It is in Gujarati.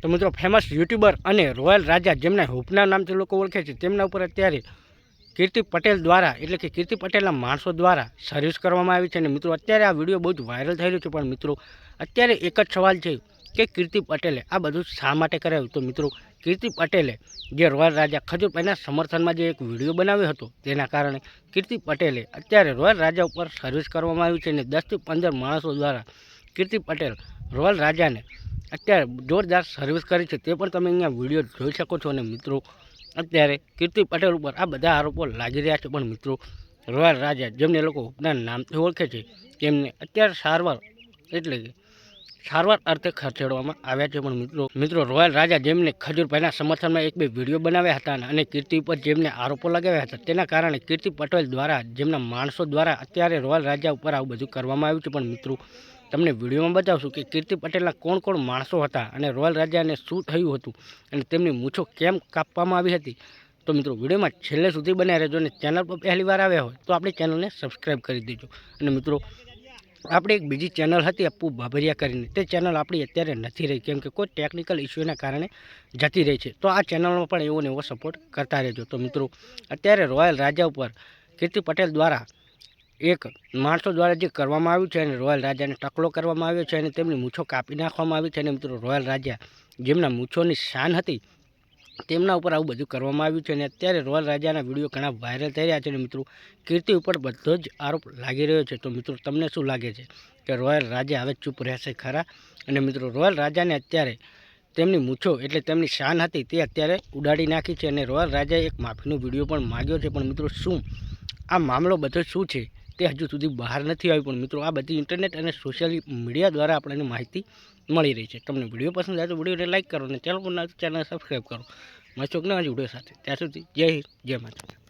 તો મિત્રો ફેમસ યુટ્યુબર અને રોયલ રાજા જેમના હુપના નામથી લોકો ઓળખે છે તેમના ઉપર અત્યારે કીર્તિ પટેલ દ્વારા એટલે કે કીર્તિ પટેલના માણસો દ્વારા સર્વિસ કરવામાં આવી છે અને મિત્રો અત્યારે આ વિડીયો બહુ જ વાયરલ થઈ રહ્યો છે। પણ મિત્રો અત્યારે એક જ સવાલ છે કે કીર્તિ પટેલે આ બધું શા માટે કરાવ્યું। તો મિત્રો કીર્તિ પટેલે જે રોયલ રાજા ખજૂરભાઈના સમર્થનમાં જે એક વિડીયો બનાવ્યો હતો તેના કારણે કીર્તિ પટેલે અત્યારે રોયલ રાજા ઉપર સર્વિસ કરવામાં આવી છે અને 10થી 15 માણસો દ્વારા કીર્તિ પટેલ રોયલ રાજાને અત્યારે જોરદાર સર્વિસ કરી છે, તે પણ તમે અહીંયા વિડીયો જોઈ શકો છો। અને મિત્રો અત્યારે કીર્તિ પટેલ ઉપર આ બધા આરોપો લાગી રહ્યા છે, પણ મિત્રો રોયલ રાજા જેમને લોકો ઉપના નામથી ઓળખે છે તેમને અત્યારે સારવાર એટલે કે સારવાર અર્થે ખસેડવામાં આવ્યા છે। પણ મિત્રો રોયલ રાજા જેમને ખજૂરભાઈના સમર્થનમાં એક બે વિડીયો બનાવ્યા હતા અને કીર્તિ ઉપર જેમને આરોપો લગાવ્યા હતા તેના કારણે કીર્તિ પટેલ દ્વારા જેમના માણસો દ્વારા અત્યારે રોયલ રાજા ઉપર આવું બધું કરવામાં આવ્યું છે। પણ મિત્રો તમને વિડીયોમાં બતાવશું કે કીર્તિ પટેલના કોણ કોણ માણસો હતા અને રોયલ રાજાને શું થયું હતું અને તેમની મૂછો કેમ કાપવામાં આવી હતી। તો મિત્રો વિડીયોમાં છેલ્લે સુધી બન્યા રહેજો અને ચેનલ પર પહેલી વાર આવ્યા હોય તો આપણી ચેનલને સબસ્ક્રાઈબ કરી દેજો। અને મિત્રો આપણી એક બીજી ચેનલ હતી અપ્પુ બાબરિયા કરીને, તે ચેનલ આપણી અત્યારે નથી રહી કેમ કે કોઈ ટેકનિકલ ઇસ્યુના કારણે જતી રહી છે, તો આ ચેનલમાં પણ એવો ને એવો સપોર્ટ કરતા રહેજો। તો મિત્રો અત્યારે રોયલ રાજા ઉપર કીર્તિ પટેલ દ્વારા એક માણસો દ્વારા જે કરવામાં આવ્યું છે અને રોયલ રાજાને ટકલો કરવામાં આવ્યો છે અને તેમની મૂછો કાપી નાખવામાં આવી છે અને મિત્રો રોયલ રાજા જેમના મૂછોની શાન હતી તેમના ઉપર આવું બધું કરવામાં આવ્યું છે અને અત્યારે રોયલ રાજાના વિડીયો ઘણા વાયરલ થઈ રહ્યા છે અને મિત્રો કીર્તિ ઉપર બધો જ આરોપ લાગી રહ્યો છે। તો મિત્રો તમને શું લાગે છે કે રોયલ રાજા હવે ચૂપ રહેશે ખરા? અને મિત્રો રોયલ રાજાને અત્યારે તેમની મૂછો એટલે તેમની શાન હતી તે અત્યારે ઉડાડી નાખી છે અને રોયલ રાજાએ એક માફીનો વિડીયો પણ માગ્યો છે। પણ મિત્રો શું આ મામલો બધો શું છે તે હજુ સુધી બહાર નથી આવ્યું, પણ મિત્રો આ બધી ઇન્ટરનેટ અને સોશિયલ મીડિયા દ્વારા આપણને માહિતી મળી રહી છે। તમને વિડીયો પસંદ આવે તો વિડીયોને લાઈક કરો અને ચેનલ પર ચેનલ સબસ્ક્રાઈબ કરો। મળશું નવા વિડીયો સાથે, ત્યાં સુધી જય હિન્દ જય માતા।